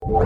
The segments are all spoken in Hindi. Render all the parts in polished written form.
मूवी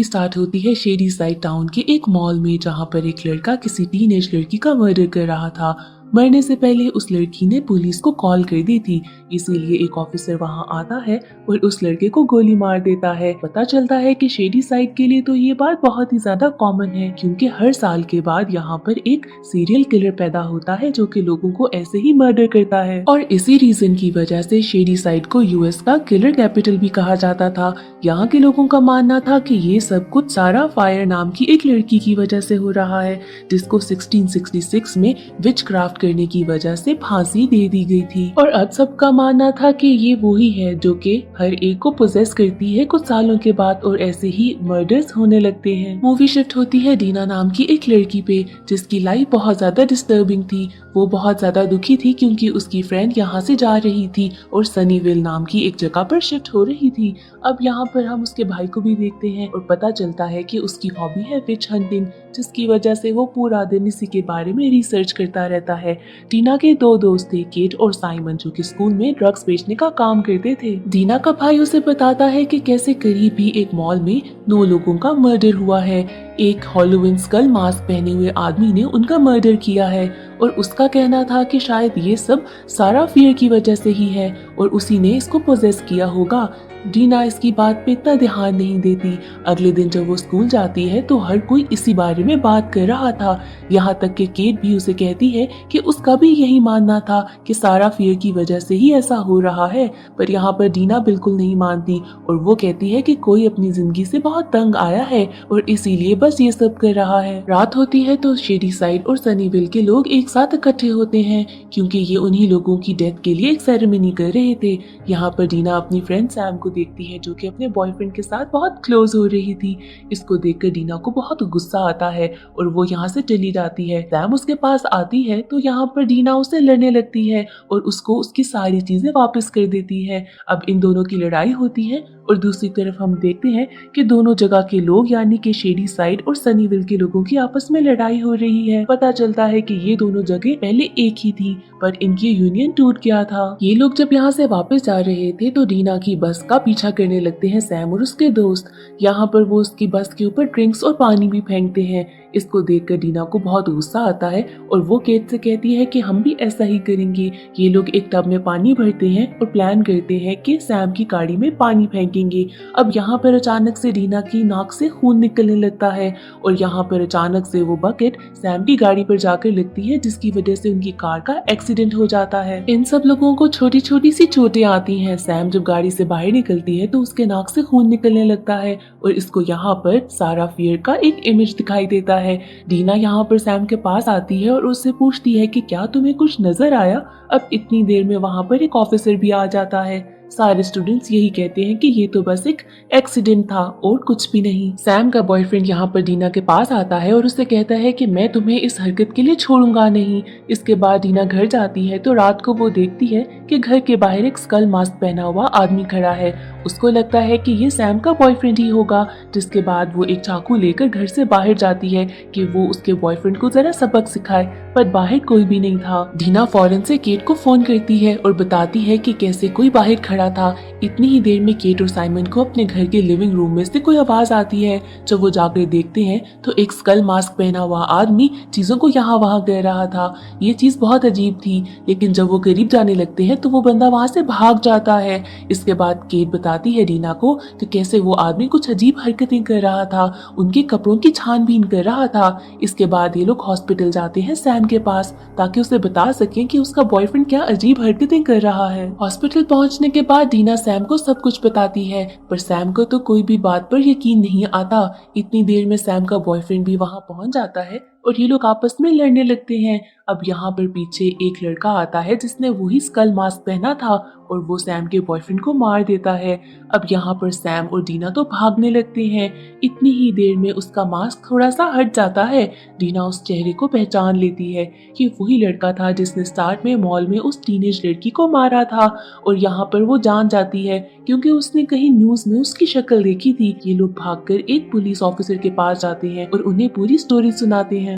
स्टार्ट होती है शेडी साइड टाउन के एक मॉल में, जहाँ पर एक लड़का किसी टीनेज लड़की का मर्डर कर रहा था। मरने से पहले उस लड़की ने पुलिस को कॉल कर दी थी, इसीलिए एक ऑफिसर वहां आता है और उस लड़के को गोली मार देता है। पता चलता है कि शेडी साइड के लिए तो ये बात बहुत ही ज्यादा कॉमन है, क्योंकि हर साल के बाद यहाँ पर एक सीरियल किलर पैदा होता है जो कि लोगों को ऐसे ही मर्डर करता है। और इसी रीजन की वजह से शेडी साइड को यूएस का किलर कैपिटल भी कहा जाता था। यहाँ के लोगों का मानना था कि ये सब कुछ सारा फायर नाम की एक लड़की की वजह से हो रहा है, जिसको 1666 में विच क्राफ्ट करने की वजह से फांसी दे दी गई थी। और अब सबका मानना था कि ये वही है जो कि हर एक को पोजेस करती है कुछ सालों के बाद, और ऐसे ही मर्डर्स होने लगते हैं। मूवी शिफ्ट होती है डीना नाम की एक लड़की पे, जिसकी लाइफ बहुत ज्यादा डिस्टर्बिंग थी। वो बहुत ज्यादा दुखी थी क्योंकि उसकी फ्रेंड यहाँ से जा रही थी और सनीविल नाम की एक जगह पर शिफ्ट हो रही थी। अब यहाँ पर हम उसके भाई को भी देखते हैं और पता चलता है कि उसकी हॉबी है विच हंटिंग, जिसकी वजह से वो पूरा दिन इसी के बारे में रिसर्च करता रहता है। टीना के दो दोस्त थे, केट और साइमन, जो कि स्कूल में ड्रग्स बेचने का काम करते थे। डीना का भाई उसे बताता है कि कैसे करीब ही एक मॉल में 9 लोगों का मर्डर हुआ है। एक हॉलोवीन स्कल मास्क पहने हुए आदमी ने उनका मर्डर किया है और उसका कहना था कि शायद ये सब सारा फियर की वजह से ही है और उसी ने इसको पोजेस किया होगा। डीना इसकी बात पे इतना ध्यान नहीं देती। अगले दिन जब वो स्कूल जाती है तो हर कोई इसी बारे में बात कर रहा था, यहाँ तक कि केट भी उसे कहती है कि उसका भी यही मानना था कि सारा फियर की वजह से ही ऐसा हो रहा है। पर यहाँ पर डीना बिल्कुल नहीं मानती और वो कहती है कि कोई अपनी जिंदगी से बहुत तंग आया है और इसीलिए बस ये सब कर रहा है। रात होती है तो शेडी साइड और सनीविल के लोग एक साथ इकट्ठे होते हैं, क्योंकि ये उन्हीं लोगों की डेथ के लिए एक सेरेमनी कर रहे थे। यहाँ पर डीना अपनी फ्रेंड सैम को देखती है, जो कि अपने बॉयफ्रेंड के साथ बहुत क्लोज हो रही थी। इसको देखकर डीना को बहुत गुस्सा आता है और वो यहाँ से चली जाती है। सैम उसके पास आती है तो यहाँ पर डीना उसे लड़ने लगती है और उसको उसकी सारी चीजें वापस कर देती है। अब इन दोनों की लड़ाई होती है और दूसरी तरफ हम देखते हैं कि दोनों जगह के लोग यानी कि शेडी साइड और सनीविल के लोगों की आपस में लड़ाई हो रही है। पता चलता है कि ये दोनों जगह पहले एक ही थी, पर इनकी यूनियन टूट गया था। ये लोग जब यहाँ से वापस जा रहे थे तो डीना की बस का पीछा करने लगते हैं सैम और उसके दोस्त। यहाँ पर वो उसकी बस के ऊपर ड्रिंक्स और पानी भी फेंकते हैं। इसको देखकर डीना को बहुत गुस्सा आता है और वो केट से कहती है कि हम भी ऐसा ही करेंगे। ये लोग एक टब में पानी भरते हैं और प्लान करते हैं कि सैम की गाड़ी में पानी फेंकेंगे। अब यहाँ पर अचानक से डीना की नाक से खून निकलने लगता है और यहाँ पर अचानक से वो बकेट सैम की गाड़ी पर जाकर लगती है, जिसकी वजह से उनकी कार का एक्सीडेंट हो जाता है। इन सब लोगों को छोटी छोटी सी चोटें आती हैं। सैम जब गाड़ी से बाहर निकलती है तो उसके नाक से खून निकलने लगता है और इसको यहाँ पर सारा फियर का एक इमेज दिखाई देता है। डीना यहाँ पर सैम के पास आती है और उससे पूछती है कि क्या तुम्हें कुछ नजर आया। अब इतनी देर में वहाँ पर एक ऑफिसर भी आ जाता है। सारे स्टूडेंट्स यही कहते हैं कि ये तो बस एक एक्सीडेंट था और कुछ भी नहीं। सैम का बॉयफ्रेंड यहाँ पर डीना के पास आता है और उससे कहता है कि मैं तुम्हें इस हरकत के लिए छोड़ूंगा नहीं। इसके बाद डीना घर जाती है तो रात को वो देखती है कि घर के बाहर एक स्कल मास्क पहना हुआ आदमी खड़ा है। उसको लगता है कि ये सैम का बॉयफ्रेंड ही होगा, जिसके बाद वो एक चाकू लेकर घर से बाहर जाती है कि वो उसके बॉयफ्रेंड को जरा सबक सिखाए, पर बाहर कोई भी नहीं था। डीना फौरन से केट को फोन करती है और बताती है कि कैसे कोई बाहर खड़ा था। इतनी ही देर में केट और साइमन को अपने घर के लिविंग रूम में से कोई आवाज आती है। जब वो जाकर देखते हैं तो एक स्कल मास्क पहना हुआ आदमी चीजों को यहाँ वहाँ कह रहा था। ये चीज बहुत अजीब थी, लेकिन जब वो करीब जाने लगते हैं तो वो बंदा वहाँ से भाग जाता है। इसके बाद केट बताती है डीना को कि कैसे वो आदमी कुछ अजीब हरकतें कर रहा था, उनके कपड़ों की छानबीन कर रहा था। इसके बाद ये लोग हॉस्पिटल जाते हैं सैम के पास ताकि उसे बता सकें कि उसका बॉयफ्रेंड क्या अजीब हरकतें कर रहा है। हॉस्पिटल पहुंचने के बाद डीना सैम को सब कुछ बताती है, पर सैम को तो कोई भी बात पर यकीन नहीं आता। इतनी देर में सैम का बॉयफ्रेंड भी वहां पहुंच जाता है और ये लोग आपस में लड़ने लगते हैं। अब यहाँ पर पीछे एक लड़का आता है जिसने वही स्कल मास्क पहना था और वो सैम के बॉयफ्रेंड को मार देता है। अब यहाँ पर सैम और डीना तो भागने लगते हैं। इतनी ही देर में उसका मास्क थोड़ा सा हट जाता है। डीना उस चेहरे को पहचान लेती है कि वही लड़का था जिसने स्टार्ट में मॉल में उस टीनेज लड़की को मारा था, और यहाँ पर वो जान जाती है क्योंकि उसने कहीं न्यूज में उसकी शक्ल देखी थी। ये लोग भागकर एक पुलिस ऑफिसर के पास जाते हैं और उन्हें पूरी स्टोरी सुनाते हैं।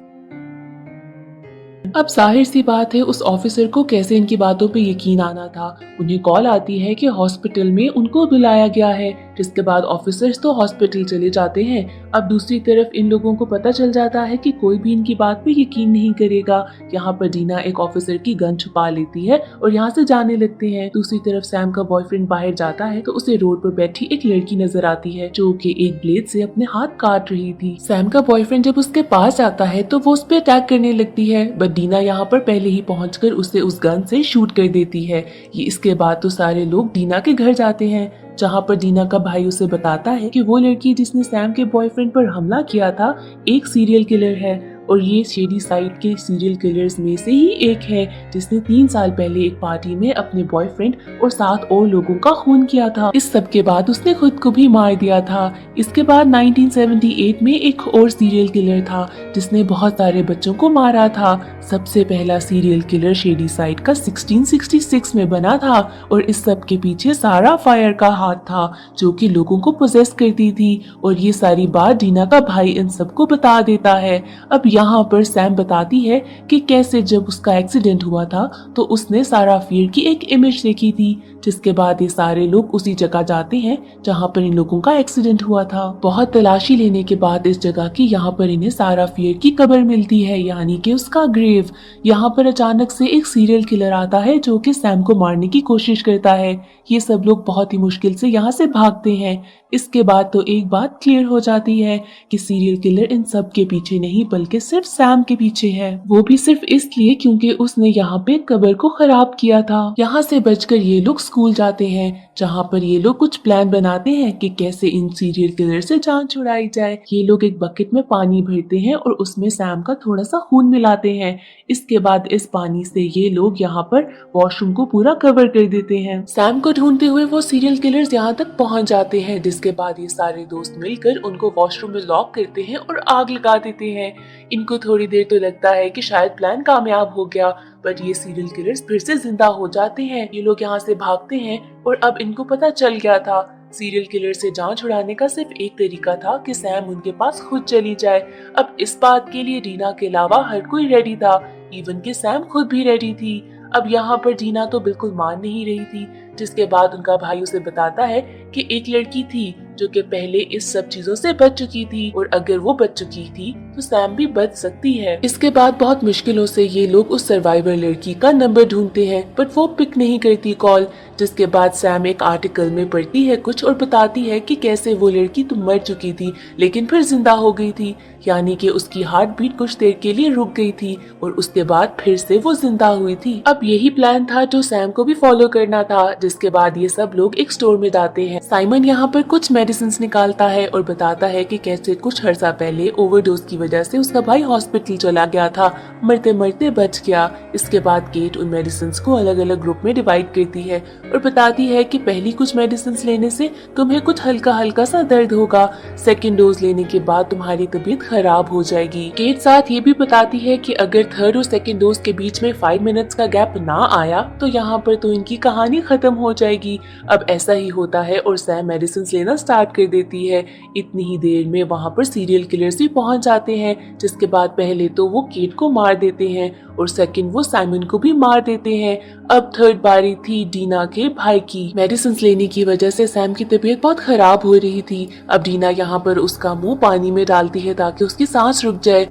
अब जाहिर सी बात है उस ऑफिसर को कैसे इनकी बातों पे यकीन आना था। उन्हें कॉल आती है कि हॉस्पिटल में उनको बुलाया गया है, जिसके बाद ऑफिसर्स तो हॉस्पिटल चले जाते हैं। अब दूसरी तरफ इन लोगों को पता चल जाता है कि कोई भी इनकी बात पे यकीन नहीं करेगा। यहाँ पर डीना एक ऑफिसर की गन छुपा लेती है और यहाँ से जाने लगते हैं। दूसरी तरफ सैम का बॉयफ्रेंड बाहर जाता है तो उसे रोड पर बैठी एक लड़की नजर आती है जो कि एक ब्लेड से अपने हाथ काट रही थी। सैम का बॉयफ्रेंड जब उसके पास जाता है तो वो उस पर अटैक करने लगती है, बट डीना यहाँ पर पहले ही पहुंचकर उसे उस गन से शूट कर देती है। ये इसके बाद तो सारे लोग डीना के घर जाते हैं, जहाँ पर डीना का भाई उसे बताता है कि वो लड़की जिसने सैम के बॉयफ्रेंड पर हमला किया था एक सीरियल किलर है और ये शेडी साइड के सीरियल किलर्स में से ही एक है जिसने 3 साल पहले एक पार्टी में अपने बॉयफ्रेंड और 7 और लोगों का खून किया था। इस सब के बाद उसने खुद को भी मार दिया था। इसके बाद 1978 में एक और सीरियल किलर था जिसने बहुत सारे बच्चों को मारा था। सबसे पहला सीरियल किलर शेडी साइड का 1666 में बना था और इस सब के पीछे सारा फायर का हाथ था जो कि लोगों को पोजेस करती थी और ये सारी बात डीना का भाई इन सबको बता देता है। अब यहाँ पर सैम बताती है कि कैसे जब उसका एक्सीडेंट हुआ था तो उसने सारा फियर की एक इमेज देखी थी, जिसके बाद ये सारे लोग उसी जगह जाते हैं जहाँ पर इन लोगों का एक्सीडेंट हुआ था। बहुत तलाशी लेने के बाद इस जगह की यहाँ पर इन्हें सारा फियर की कब्र मिलती है, यानी कि उसका ग्रेव। यहाँ पर अचानक से एक सीरियल किलर आता है जो कि सैम को मारने की कोशिश करता है। ये सब लोग बहुत ही मुश्किल से यहाँ से भागते हैं। इसके बाद तो एक बात क्लियर हो जाती है कि सीरियल किलर इन सब के पीछे नहीं बल्कि सिर्फ सैम के पीछे है, वो भी सिर्फ इसलिए क्योंकि उसने यहाँ पे कब्र को खराब किया था। यहाँ से बचकर ये लोग स्कूल जाते हैं जहाँ पर ये लोग कुछ प्लान बनाते हैं कि कैसे इन सीरियल किलर से जान छुड़ाई जाए। ये लोग एक बकेट में पानी भरते हैं और उसमें सैम का थोड़ा सा खून मिलाते हैं। इसके बाद इस पानी से ये लोग यहाँ पर वॉशरूम को पूरा कवर कर देते हैं। सैम को ढूंढते हुए वो सीरियल किलर्स यहाँ तक पहुँच जाते हैं, जिसके बाद ये सारे दोस्त मिलकर उनको वॉशरूम में लॉक करते हैं और आग लगा देते हैं। इनको थोड़ी देर तो लगता है कि शायद प्लान कामयाब हो गया, बट ये सीरियल किलर्स फिर से जिंदा हो जाते हैं। ये लोग यहाँ से भागते हैं और अब इनको पता चल गया था सीरियल किलर से जान छुड़ाने का सिर्फ एक तरीका था कि सैम उनके पास खुद चली जाए। अब इस बात के लिए डीना के अलावा हर कोई रेडी था, इवन कि सैम खुद भी रेडी थी। अब यहाँ पर डीना तो बिल्कुल मान नहीं रही थी, जिसके बाद उनका भाई उसे बताता है कि एक लड़की थी जो कि पहले इस सब चीजों से बच चुकी थी और अगर वो बच चुकी थी तो सैम भी बच सकती है। इसके बाद बहुत मुश्किलों से ये लोग उस सर्वाइवर लड़की का नंबर ढूंढते हैं, बट वो पिक नहीं करती कॉल। जिसके बाद सैम एक आर्टिकल में पढ़ती है कुछ और बताती है कि कैसे वो लड़की तो मर चुकी थी लेकिन फिर जिंदा हो गई थी, यानी कि उसकी हार्ट बीट कुछ देर के लिए रुक गई थी और उसके बाद फिर से वो जिंदा हुई थी। अब यही प्लान था जो सैम को भी फॉलो करना था। जिसके बाद ये सब लोग एक स्टोर में जाते हैं। साइमन यहाँ पर कुछ मेडिसिन निकालता है और बताता है कि कैसे कुछ अर्सा पहले ओवरडोज की वजह से उसका भाई हॉस्पिटल चला गया था, मरते मरते बच गया। इसके बाद केट उन मेडिसिन को अलग अलग ग्रुप में डिवाइड करती है और बताती है कि पहली कुछ मेडिसिन लेने से तुम्हें कुछ हल्का हल्का सा दर्द होगा, सेकेंड डोज लेने के बाद तुम्हारी तबीयत खराब हो जाएगी। केट साथ ये भी बताती है कि अगर थर्ड और सेकेंड डोज के बीच में 5 मिनट्स का गैप ना आया तो यहाँ पर तो इनकी कहानी खत्म हो जाएगी। अब ऐसा ही होता है और सैम मेडिसिन लेना स्टार्ट कर देती है। इतनी ही देर में वहाँ पर सीरियल किलर्स भी पहुँच जाते हैं, जिसके बाद पहले तो वो केट को मार देते हैं और सेकंड वो साइमन को भी मार देते हैं। अब थर्ड बारी थी डीना के भाई की। मेडिसिन लेने की वजह से सैम की तबीयत बहुत खराब हो रही थी। अब डीना यहाँ पर उसका मुंह पानी में डालती है ताकि उसकी सांस रुक जाए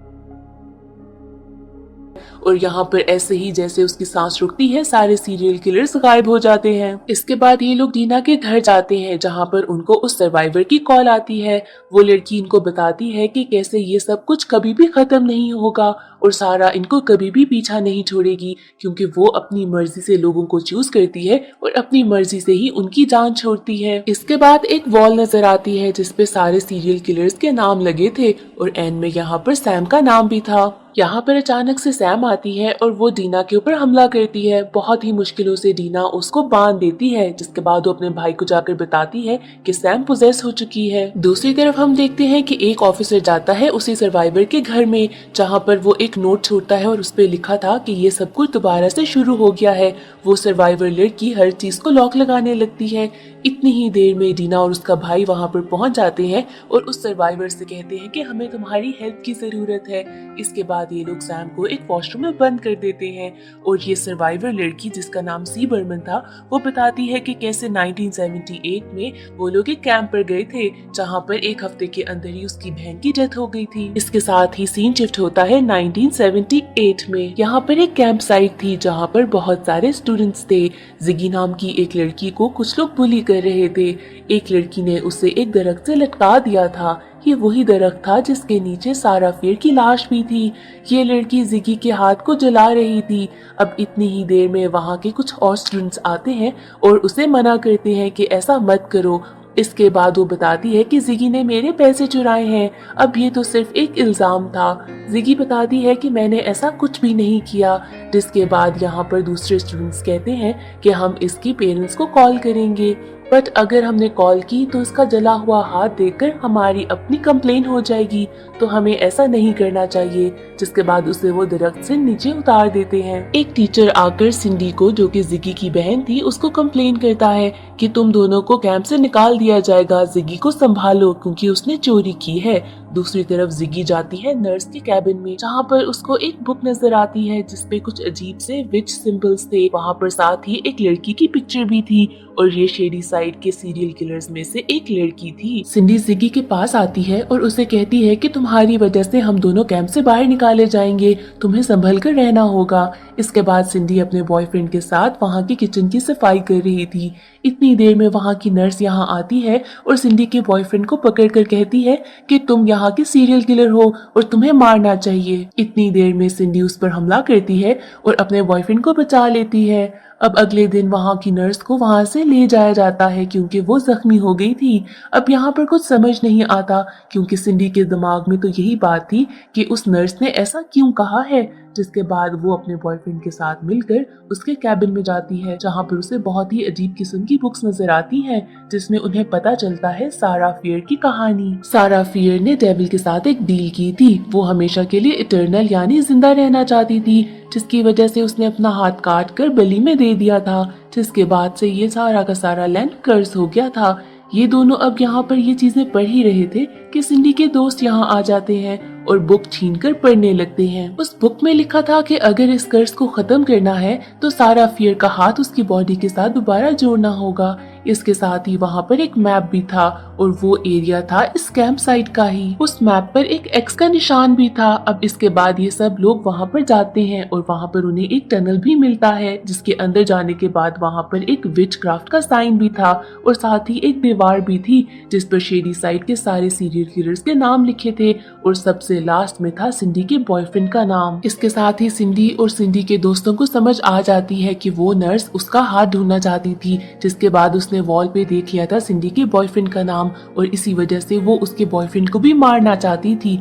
और यहाँ पर ऐसे ही जैसे उसकी सांस रुकती है सारे सीरियल किलर्स गायब हो जाते हैं। इसके बाद ये लोग डीना के घर जाते हैं जहाँ पर उनको उस सर्वाइवर की कॉल आती है। वो लड़की इनको बताती है कि कैसे ये सब कुछ कभी भी खत्म नहीं होगा और सारा इनको कभी भी पीछा नहीं छोड़ेगी, क्योंकि वो अपनी मर्जी से लोगों को चूज करती है और अपनी मर्जी से ही उनकी जान छोड़ती है। इसके बाद एक वॉल नजर आती है जिसपे सारे सीरियल किलर्स के नाम लगे थे और एंड में यहाँ पर सैम का नाम भी था। यहाँ पर अचानक से सैम आती है और वो डीना के ऊपर हमला करती है। बहुत ही मुश्किलों से डीना उसको बांध देती है, जिसके बाद वो अपने भाई को जाकर बताती है कि सैम पोजेस हो चुकी है। दूसरी तरफ हम देखते हैं कि एक ऑफिसर जाता है उसी सर्वाइवर के घर में, जहाँ पर वो एक नोट छोड़ता है और उस पे लिखा था कि ये सब कुछ दोबारा से शुरू हो गया है। वो सर्वाइवर लड़की हर चीज को लॉक लगाने लगती है। इतनी ही देर में डीना और उसका भाई वहां पर पहुंच जाते हैं और उस सर्वाइवर से कहते हैं कि हमें तुम्हारी हेल्प की जरूरत है। इसके बाद ये लोग सैम को एक वॉशरूम में बंद कर देते हैं और ये सर्वाइवर लड़की जिसका नाम सी बर्मन था वो बताती है कि कैसे 1978 में वो लोग एक कैंप पर गए थे जहाँ पर एक हफ्ते के अंदर ही उसकी बहन की डेथ हो गई थी। इसके साथ ही सीन शिफ्ट होता है 1978 में। यहाँ पर एक कैंप साइट थी जहाँ पर बहुत सारे स्टूडेंट्स थे। जिगी नाम की एक लड़की को कुछ लोग बुली कर रहे थे। एक लड़की ने उसे एक दरख्त से लटका दिया था। ये वही दरख्त था जिसके नीचे सारा फियर की लाश भी थी। ये लड़की जिगी के हाथ को जला रही थी। अब इतनी ही देर में वहाँ के कुछ और स्टूडेंट्स आते हैं और उसे मना करते हैं कि ऐसा मत करो। इसके बाद वो बताती है कि जिगी ने मेरे पैसे चुराए हैं। अब ये तो सिर्फ एक इल्जाम था। जिगी बताती है कि मैंने ऐसा कुछ भी नहीं किया। जिसके बाद यहाँ पर दूसरे स्टूडेंट्स कहते हैं कि हम इसकी पेरेंट्स को कॉल करेंगे, बट अगर हमने कॉल की तो इसका जला हुआ हाथ देखकर हमारी अपनी कंप्लेन हो जाएगी, तो हमें ऐसा नहीं करना चाहिए। जिसके बाद उसे वो दरख्त से नीचे उतार देते हैं। एक टीचर आकर सिंडी को, जो कि जिगी की बहन थी, उसको कंप्लेन करता है कि तुम दोनों को कैंप से निकाल दिया जाएगा, जिगी को संभालो क्योंकि उसने चोरी की है। दूसरी तरफ जिगी जाती है नर्स के कैबिन में जहाँ पर उसको एक बुक नजर आती है जिसपे कुछ अजीब से विच सिंबल्स थे। वहाँ पर साथ ही एक लड़की की पिक्चर भी थी और ये शेडी साइड के सीरियल किलर्स में से एक लड़की थी। सिंडी जिगी के पास आती है और उसे कहती है कि तुम्हारी वजह से हम दोनों कैंप से बाहर निकाले जाएंगे, तुम्हें संभल कर रहना होगा। इसके बाद सिंडी अपने बॉयफ्रेंड के साथ वहाँ की किचन की सफाई कर रही थी। इतनी देर में वहाँ की नर्स यहाँ आती है और सिंडी के बॉयफ्रेंड को पकड़ कर कहती है कि तुम यहाँ के सीरियल किलर हो और तुम्हें मारना चाहिए। इतनी देर में सिंडी उस पर हमला करती है और अपने बॉयफ्रेंड को बचा लेती है। अब अगले दिन वहाँ की नर्स को वहाँ से ले जाया जाता है क्योंकि वो जख्मी हो गई थी। अब यहाँ पर कुछ समझ नहीं आता क्योंकि सिंडी के दिमाग में तो यही बात थी कि उस नर्स ने ऐसा क्यों कहा है। जिसके बाद वो अपने बॉयफ्रेंड के साथ मिलकर उसके कैबिन में जाती है जहाँ पर उसे बहुत ही अजीब किस्म की बुक्स नजर आती हैं जिसमें उन्हें पता चलता है सारा फियर की कहानी। सारा फियर ने डेविल के साथ एक डील की थी। वो हमेशा के लिए इटर्नल यानी जिंदा रहना चाहती थी, जिसकी वजह से उसने अपना हाथ काट कर बलि में दे दिया था। जिसके बाद से ये सारा का सारा लैंड कर्स हो गया था। ये दोनों अब यहाँ पर ये चीजें पढ़ ही रहे थे कि सिंडी के दोस्त यहाँ आ जाते हैं और बुक छीनकर पढ़ने लगते हैं। उस बुक में लिखा था कि अगर इस कर्ज को खत्म करना है तो सारा फियर का हाथ उसकी बॉडी के साथ दोबारा जोड़ना होगा। इसके साथ ही वहाँ पर एक मैप भी था और वो एरिया था इस कैंप साइट का ही। उस मैप पर एक एक्स का निशान भी था। अब इसके बाद ये सब लोग वहाँ पर जाते हैं और वहाँ पर उन्हें एक टनल भी मिलता है जिसके अंदर जाने के बाद वहाँ पर एक विच क्राफ्ट का साइन भी था और साथ ही एक दीवार भी थी जिस पर शेडी साइड के सारे सीरियल किलर्स के नाम लिखे थे और सबसे लास्ट में था सिंडी के बॉयफ्रेंड का नाम। इसके साथ ही सिंडी और सिंडी के दोस्तों को समझ आ जाती है कि वो नर्स उसका हाथ ढूंढना चाहती थी। जिसके बाद उसने वॉल पे देख लिया था सिंडी के बॉयफ्रेंड का नाम और इसी वजह से वो उसके बॉयफ्रेंड को भी मारना चाहती थी।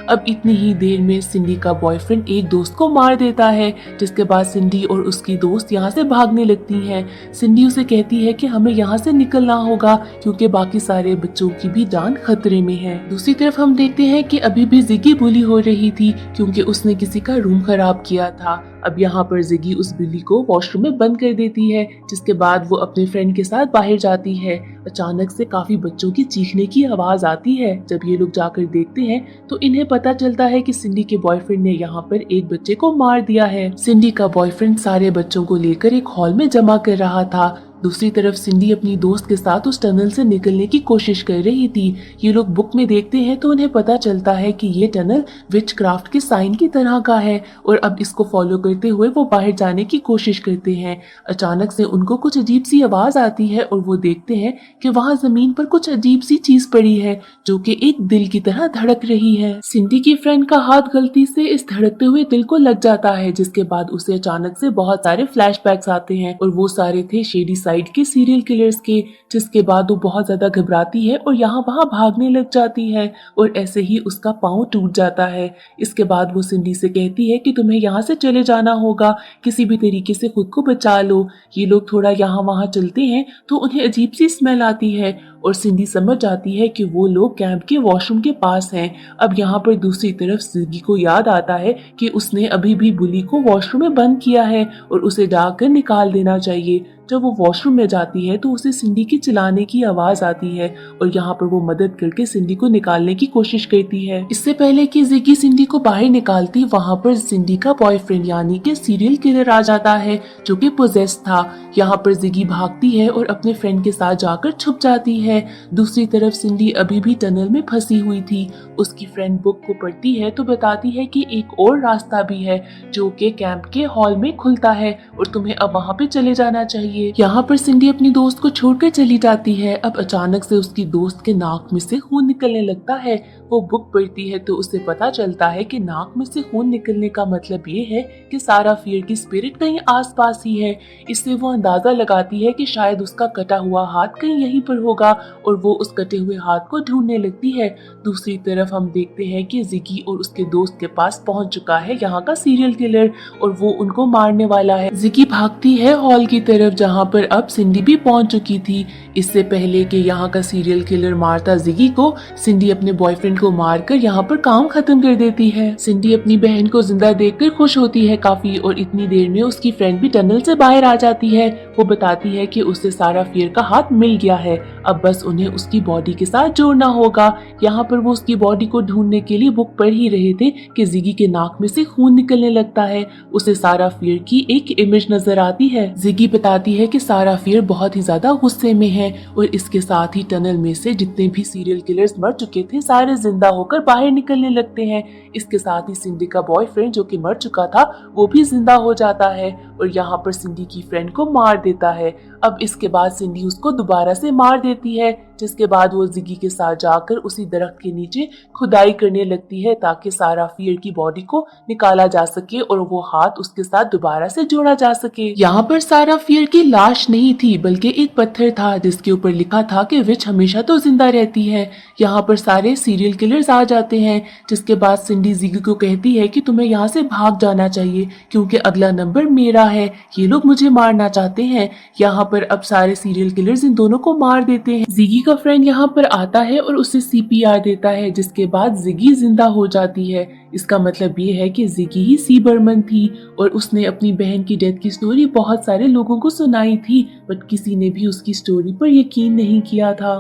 अब इतनी ही देर में सिंडी का बॉयफ्रेंड एक दोस्त को मार देता है। जिसके बाद सिंडी और उसकी दोस्त यहाँ से भागने लगती हैं। सिंडी उसे कहती है कि हमें यहाँ से निकलना होगा क्योंकि बाकी सारे बच्चों की भी जान खतरे में है। दूसरी तरफ हम देखते हैं कि अभी भी जिगी बुली हो रही थी क्योंकि उसने किसी का रूम खराब किया था। अब यहाँ पर जिगी उस बिल्ली को वॉशरूम में बंद कर देती है। जिसके बाद वो अपने फ्रेंड के साथ बाहर जाती है। अचानक से काफी बच्चों की चीखने की आवाज आती है। जब ये लोग जाकर देखते हैं तो इन्हें पता चलता है कि सिंडी के बॉयफ्रेंड ने यहाँ पर एक बच्चे को मार दिया है। सिंडी का बॉयफ्रेंड सारे बच्चों को लेकर एक हॉल में जमा कर रहा था। दूसरी तरफ सिंडी अपनी दोस्त के साथ उस टनल से निकलने की कोशिश कर रही थी। ये लोग बुक में देखते हैं तो उन्हें पता चलता है कि ये टनल विच क्राफ्ट के साइन की तरह का है और अब इसको फॉलो करते हुए वो बाहर जाने की कोशिश करते हैं। अचानक से उनको कुछ अजीब सी आवाज आती है और वो देखते हैं कि वहाँ जमीन पर कुछ अजीब सी चीज पड़ी है जो कि एक दिल की तरह धड़क रही है। सिंडी की फ्रेंड का हाथ गलती से इस धड़कते हुए दिल को लग जाता है। जिसके बाद उसे अचानक से बहुत सारे फ्लैशबैक्स आते हैं और वो सारे थे शेडी साइड के सीरियल किलर्स के। जिसके बाद वो बहुत ज्यादा घबराती है और यहाँ वहाँ भागने लग जाती है और ऐसे ही उसका पाँव टूट जाता है। इसके बाद वो सिंडी से कहती है कि तुम्हें यहाँ से चले जाना होगा, किसी भी तरीके से खुद को बचा लो। ये लोग थोड़ा यहाँ वहाँ चलते हैं तो उन्हें अजीब सी स्मेल आती है और सिंडी समझ जाती है कि वो लोग कैंप के वॉशरूम के पास हैं। अब यहाँ पर दूसरी तरफ जिगी को याद आता है कि उसने अभी भी बुली को वॉशरूम में बंद किया है और उसे जाकर निकाल देना चाहिए। जब वो वॉशरूम में जाती है तो उसे सिंडी की चिल्लाने की आवाज आती है और यहाँ पर वो मदद करके सिंडी को निकालने की कोशिश करती है। इससे पहले कि जिगी सिंडी को बाहर निकालती, वहाँ पर सिंडी का बॉयफ्रेंड यानी कि सीरियल किलर आ जाता है जो कि पोजेस था। यहाँ पर जिगी भागती है और अपने फ्रेंड के साथ जाकर छुप जाती है। दूसरी तरफ सिंडी अभी भी टनल में फंसी हुई थी। उसकी फ्रेंड बुक को पढ़ती है तो बताती है कि एक और रास्ता भी है जो कि कैंप के हॉल में खुलता है और तुम्हें अब वहाँ पे चले जाना चाहिए। यहाँ पर सिंडी अपनी दोस्त को छोड़कर चली जाती है। अब अचानक से उसकी दोस्त के नाक में से खून निकलने लगता है। वो बुक पढ़ती है तो उसे पता चलता है कि नाक में से खून निकलने का मतलब ये है कि सारा फियर की स्पिरिट कहीं आसपास ही है। इससे वो अंदाजा लगाती है कि शायद उसका कटा हुआ हाथ कहीं यहीं पर होगा और वो उस कटे हुए हाथ को ढूंढने लगती है। दूसरी तरफ हम देखते हैं कि जिगी और उसके दोस्त के पास पहुंच चुका है यहाँ का सीरियल किलर और वो उनको मारने वाला है। जिगी भागती है हॉल की तरफ जहाँ पर अब सिंडी भी पहुंच चुकी थी। इससे पहले कि यहाँ का सीरियल किलर मारता जिगी को, सिंडी अपने बॉयफ्रेंड को मारकर यहाँ पर काम खत्म कर देती है। सिंडी अपनी बहन को जिंदा देखकर खुश होती है काफी और इतनी देर में उसकी फ्रेंड भी टनल से बाहर आ जाती है। वो बताती है कि उसे सारा फियर का हाथ मिल गया है, अब बस उन्हें उसकी बॉडी के साथ जोड़ना होगा। यहाँ पर वो उसकी बॉडी को ढूंढने के लिए बुक पढ़ ही रहे थे कि जिगी के नाक में से खून निकलने लगता है। उसे सारा फियर की एक इमेज नजर आती है। जिगी बताती है कि सारा फियर बहुत ही ज्यादा गुस्से में है और इसके साथ ही टनल में से जितने भी सीरियल किलर्स मर चुके थे सारे जिंदा होकर बाहर निकलने लगते हैं। इसके साथ ही सिंडी का बॉयफ्रेंड जो कि मर चुका था वो भी जिंदा हो जाता है और यहाँ पर सिंडी की फ्रेंड को मार देता है। अब इसके बाद सिंडी उसको दोबारा से मार देती है, जिसके बाद वो जिगी के साथ जाकर उसी दरख्त के नीचे खुदाई करने लगती है ताकि सारा फियर की बॉडी को निकाला जा सके और वो हाथ उसके साथ दोबारा से जोड़ा जा सके। यहाँ पर सारा फियर की लाश नहीं थी बल्कि एक पत्थर था जिसके ऊपर लिखा था कि विच हमेशा तो जिंदा रहती है। यहाँ पर सारे सीरियल किलर्स आ जाते हैं, जिसके बाद सिंडी जिगी को कहती है कि तुम्हें यहाँ से भाग जाना चाहिए क्योंकि अगला नंबर मेरा है, ये लोग मुझे मारना चाहते हैं। यहाँ पर अब सारे सीरियल किलर्स इन दोनों को मार देते हैं। जिगी का फ्रेंड यहाँ पर आता है और उसे सीपीआर देता है, जिसके बाद जिगी जिंदा हो जाती है। इसका मतलब ये है कि जिगी ही सीबरमन थी और उसने अपनी बहन की डेथ की स्टोरी बहुत सारे लोगों को सुनाई थी, बट किसी ने भी उसकी स्टोरी पर यकीन नहीं किया था।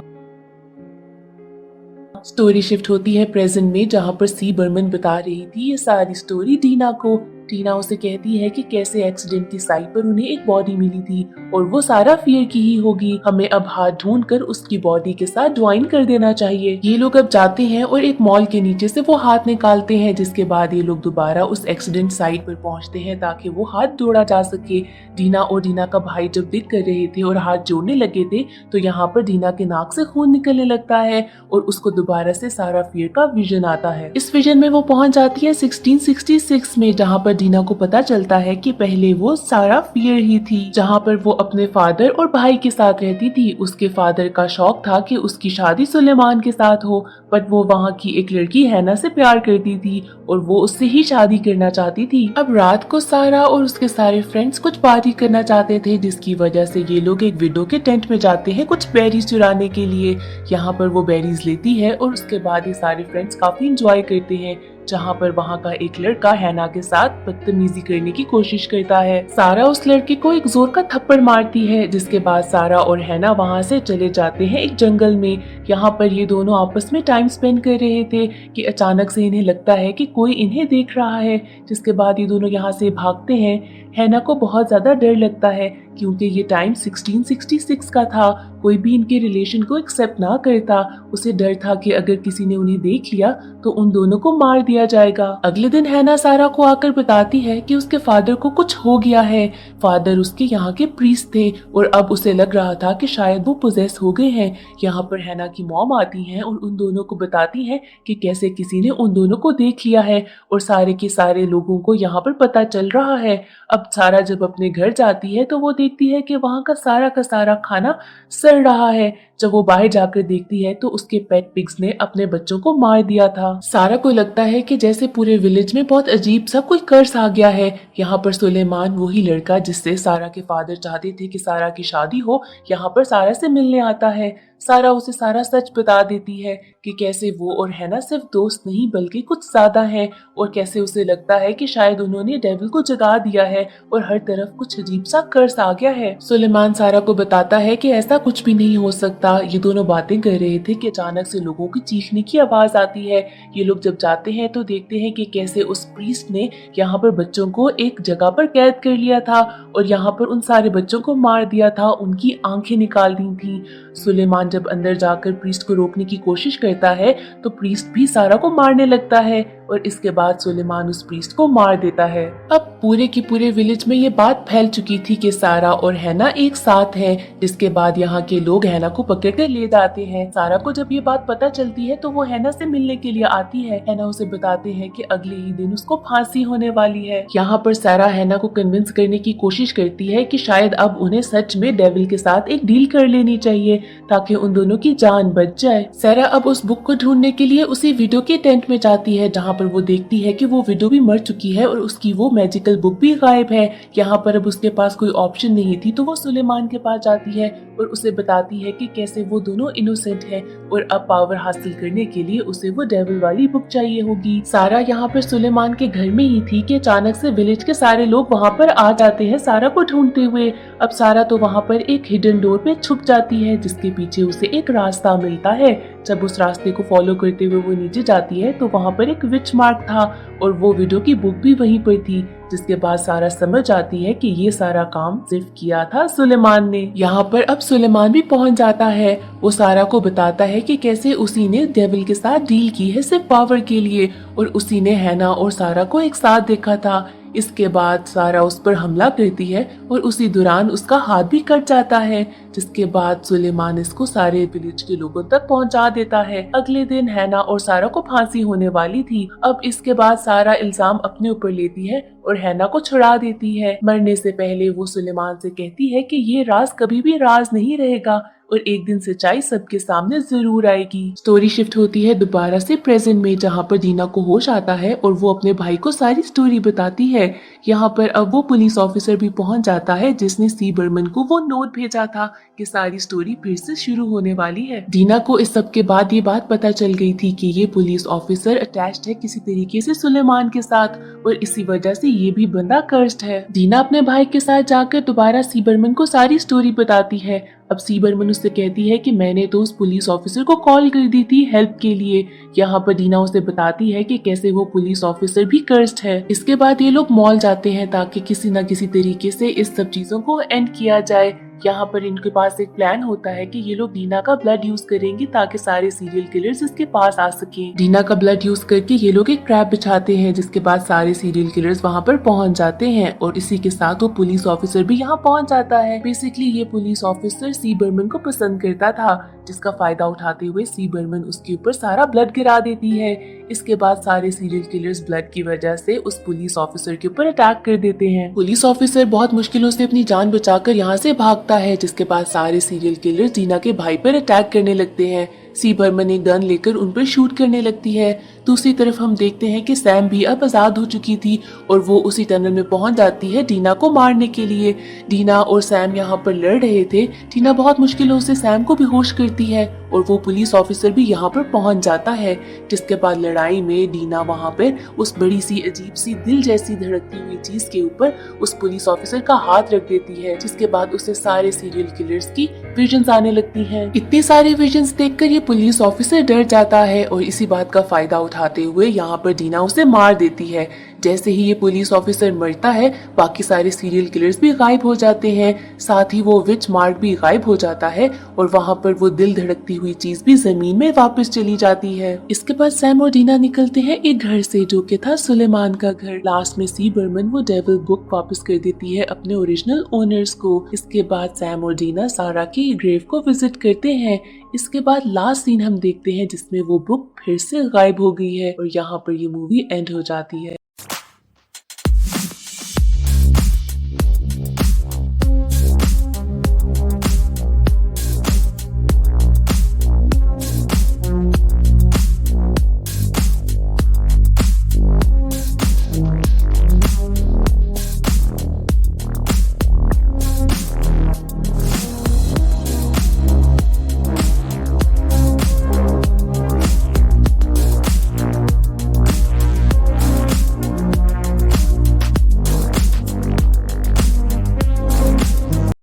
स्टोरी शिफ्ट होती है प्रेजेंट में जहाँ पर सी बर्मन बता रही थी ये सारी स्टोरी टीना को। टीना उसे कहती है कि कैसे एक्सीडेंट की साइट पर उन्हें एक बॉडी मिली थी और वो सारा फियर की ही होगी। हमें अब हाथ ढूंढकर उसकी बॉडी के साथ ज्वाइन कर देना चाहिए। ये लोग अब जाते हैं और एक मॉल के नीचे से वो हाथ निकालते हैं, जिसके बाद ये लोग दोबारा उस एक्सीडेंट साइट पर पहुंचते हैं ताकि वो हाथ जोड़ा जा सके। डीना और डीना का भाई जब दिख कर रहे थे और हाथ जोड़ने लगे थे तो यहाँ पर डीना के नाक से खून निकलने लगता है और उसको दोबारा से सारा फियर का विजन आता है। इस विजन में वो पहुंच जाती है 1666 में, जहाँ पर डीना को पता चलता है कि पहले वो सारा फियर ही थी, जहाँ पर वो अपने फादर और भाई के साथ रहती थी। उसके फादर का शौक था कि उसकी शादी सुलेमान के साथ हो, बट वो वहाँ की एक लड़की हैना से प्यार करती थी और वो उससे ही शादी करना चाहती थी। अब रात को सारा और उसके सारे फ्रेंड्स कुछ पार्टी करना चाहते थे, जिसकी वजह से ये लोग एक विडो के टेंट में जाते हैं कुछ बेरीज चुराने के लिए। यहाँ पर वो बेरीज लेती है और उसके बाद ये सारे फ्रेंड्स काफी इंजॉय करते हैं, जहाँ पर वहाँ का एक लड़का हैना के साथ बदतमीजी करने की कोशिश करता है। सारा उस लड़के को एक जोर का थप्पड़ मारती है, जिसके बाद सारा और हैना वहाँ से चले जाते हैं एक जंगल में। यहाँ पर ये दोनों आपस में टाइम स्पेंड कर रहे थे कि अचानक से इन्हें लगता है कि कोई इन्हें देख रहा है, जिसके बाद ये दोनों यहाँ से भागते हैं। हैना को बहुत ज्यादा डर लगता है क्योंकि ये टाइम 1666 का था, कोई भी इनके रिलेशन को एक्सेप्ट ना करता। उसे डर था कि अगर किसी ने उन्हें देख लिया तो उन दोनों को मार दिया जाएगा। अगले दिन हैना सारा को आकर बताती है कि उसके फादर को कुछ हो गया है। फादर उसके यहाँ के प्रीस्ट थे और अब उसे लग रहा था कि शायद वो पोजेस हो गए हैं। यहाँ पर हैना की मॉम आती है और उन दोनों को बताती है कि कैसे किसी ने उन दोनों को देख लिया है और सारे के सारे लोगों को यहाँ पर पता चल रहा है। अब सारा जब अपने घर जाती है तो वो देखती है कि वहाँ का सारा खाना सड़ रहा है। जब वो बाहर जाकर देखती है तो उसके पेट पिग्स ने अपने बच्चों को मार दिया था। सारा को लगता है कि जैसे पूरे विलेज में बहुत अजीब सा कोई कर्स आ गया है। यहाँ पर सुलेमान, वही लड़का जिससे सारा के फादर चाहते थे कि सारा की शादी हो, यहाँ पर सारा से मिलने आता है। सारा उसे सारा सच बता देती है कि कैसे वो और हैना सिर्फ दोस्त नहीं बल्कि कुछ ज्यादा है, और कैसे उसे लगता है कि शायद उन्होंने डेविल को जगा दिया है और हर तरफ कुछ अजीब सा कर्स आ गया है। सुलेमान सारा को बताता है कि ऐसा कुछ भी नहीं हो सकता। ये दोनों बातें कर रहे थे कि अचानक से लोगों की चीखने की आवाज आती है। ये लोग जब जाते हैं तो देखते हैं कि कैसे उस प्रीस्ट ने यहाँ पर बच्चों को एक जगह पर कैद कर लिया था और यहाँ पर उन सारे बच्चों को मार दिया था, उनकी आंखें निकाल दी थी। सुलेमान जब अंदर जाकर प्रीस्ट को रोकने की कोशिश करता है तो प्रीस्ट भी सारा को मारने लगता है और इसके बाद सुलेमान उस प्रीस्ट को मार देता है। अब पूरे की पूरे विलेज में ये बात फैल चुकी थी कि सारा और हैना एक साथ है, जिसके बाद यहाँ के लोग हैना को पकड़ कर ले जाते हैं। सारा को जब ये बात पता चलती है तो वो हैना से मिलने के लिए आती है। हैना उसे बताते हैं कि अगले ही दिन उसको फांसी होने वाली है। यहाँ पर सारा हैना को कन्विंस करने की कोशिश करती है कि शायद अब उन्हें सच में डेविल के साथ एक डील कर लेनी चाहिए ताकि उन दोनों की जान बच जाए। सारा अब उस बुक को ढूंढने के लिए उसी विडो के टेंट में जाती है, जहाँ पर वो देखती है कि वो विडो भी मर चुकी है और उसकी वो मैजिकल बुक भी गायब है। यहाँ पर अब उसके पास कोई ऑप्शन नहीं थी तो वो सुलेमान के पास जाती है और उसे बताती है कि कैसे वो दोनों इनोसेंट है और अब पावर हासिल करने के लिए उसे वो डेविल वाली बुक चाहिए होगी। सारा यहाँ पर सुलेमान के घर में ही थी कि अचानक से विलेज के सारे लोग वहाँ पर आ जाते हैं सारा को ढूंढते हुए। अब सारा तो वहाँ पर एक हिडन डोर पे छुप जाती है, जिसके पीछे उसे एक रास्ता मिलता है। जब उस रास्ते को फॉलो करते हुए वो नीचे जाती है तो वहाँ पर एक विच मार्क था और वो विडो की बुक भी वहीं पर थी, जिसके बाद सारा समझ आती है कि ये सारा काम सिर्फ किया था सुलेमान ने। यहाँ पर अब सुलेमान भी पहुंच जाता है। वो सारा को बताता है कि कैसे उसी ने डेविल के साथ डील की है सिर्फ पावर के लिए और उसी ने हैना और सारा को एक साथ देखा था। इसके बाद सारा उस पर हमला करती है और उसी दौरान उसका हाथ भी कट जाता है, जिसके बाद सुलेमान इसको सारे विलेज के लोगों तक पहुंचा देता है। अगले दिन हैना और सारा को फांसी होने वाली थी। अब इसके बाद सारा इल्जाम अपने ऊपर लेती है और हैना को छुड़ा देती है। मरने से पहले वो सुलेमान से कहती है कि ये राज कभी भी राज नहीं रहेगा और एक दिन सच्चाई सबके सामने जरूर आएगी। स्टोरी शिफ्ट होती है दोबारा से प्रेजेंट में, जहाँ पर दीना को होश आता है और वो अपने भाई को सारी स्टोरी बताती है। यहाँ पर अब वो पुलिस ऑफिसर भी पहुंच जाता है जिसने सी बर्मन को वो नोट भेजा था कि सारी स्टोरी फिर से शुरू होने वाली है। दीना को इस सब के बाद ये बात पता चल गई थी कि ये पुलिस ऑफिसर अटैच्ड है किसी तरीके से सुलेमान के साथ और इसी वजह से ये भी बंदा कर्स्ड है। दीना अपने भाई के साथ जाकर दोबारा सी बर्मन को सारी स्टोरी बताती है। अब सी बर्मन उससे कहती है कि मैंने तो उस पुलिस ऑफिसर को कॉल कर दी थी हेल्प के लिए। यहाँ पर दीना उसे बताती है कि कैसे वो पुलिस ऑफिसर भी कर्स्ड है। इसके बाद ये लोग मॉल जाते हैं ताकि किसी न किसी तरीके से इस सब चीजों को एंड किया जाए। यहाँ पर इनके पास एक प्लान होता है कि ये लोग दीना का ब्लड यूज करेंगे ताकि सारे सीरियल किलर्स इसके पास आ सकें। दीना का ब्लड यूज करके ये लोग एक ट्रैप बिछाते हैं, जिसके बाद सारे सीरियल किलर्स वहाँ पर पहुँच जाते हैं और इसी के साथ वो पुलिस ऑफिसर भी यहाँ पहुँच जाता है। बेसिकली ये पुलिस ऑफिसर सी बर्मन को पसंद करता था, जिसका फायदा उठाते हुए सी बर्मन उसके ऊपर सारा ब्लड गिरा देती है। इसके बाद सारे सीरियल किलर्स ब्लड की वजह से उस पुलिस ऑफिसर के ऊपर अटैक कर देते हैं। पुलिस ऑफिसर बहुत मुश्किलों से अपनी जान बचाकर यहाँ से भागता है, जिसके बाद सारे सीरियल किलर्स दीना के भाई पर अटैक करने लगते हैं। सी बर्मन एक गन लेकर उन पर शूट करने लगती है। दूसरी तरफ हम देखते हैं कि सैम भी अब आजाद हो चुकी थी और वो उसी टनल में पहुंच जाती है डीना को मारने के लिए। डीना और सैम यहाँ पर लड़ रहे थे। डीना बहुत मुश्किलों से सैम को बेहोश करती है और वो पुलिस ऑफिसर भी यहाँ पर पहुंच जाता है, जिसके बाद लड़ाई में डीना वहाँ पर उस बड़ी सी अजीब सी दिल जैसी धड़कती हुई चीज के ऊपर उस पुलिस ऑफिसर का हाथ रख देती है, जिसके बाद उसे सारे सीरियल किलर्स की विजन्स आने लगती हैं। इतनी सारी विजन्स देखकर ये पुलिस ऑफिसर डर जाता है और इसी बात का फायदा उठाते हुए यहाँ पर डीना उसे मार देती है। जैसे ही ये पुलिस ऑफिसर मरता है बाकी सारे सीरियल किलर्स भी गायब हो जाते हैं, साथ ही वो विच मार्क भी गायब हो जाता है और वहाँ पर वो दिल धड़कती हुई चीज भी जमीन में वापस चली जाती है। इसके बाद सैम और डीना निकलते हैं एक घर से जो कि था सुलेमान का घर। लास्ट में सी बर्मन वो डेविल बुक वापस कर देती है अपने ओरिजिनल ओनर्स को। इसके बाद सैम और डीना सारा की ग्रेव को विजिट करते हैं। इसके बाद लास्ट सीन हम देखते हैं जिसमें वो बुक फिर से गायब हो गई है और यहाँ पर ये मूवी एंड हो जाती है।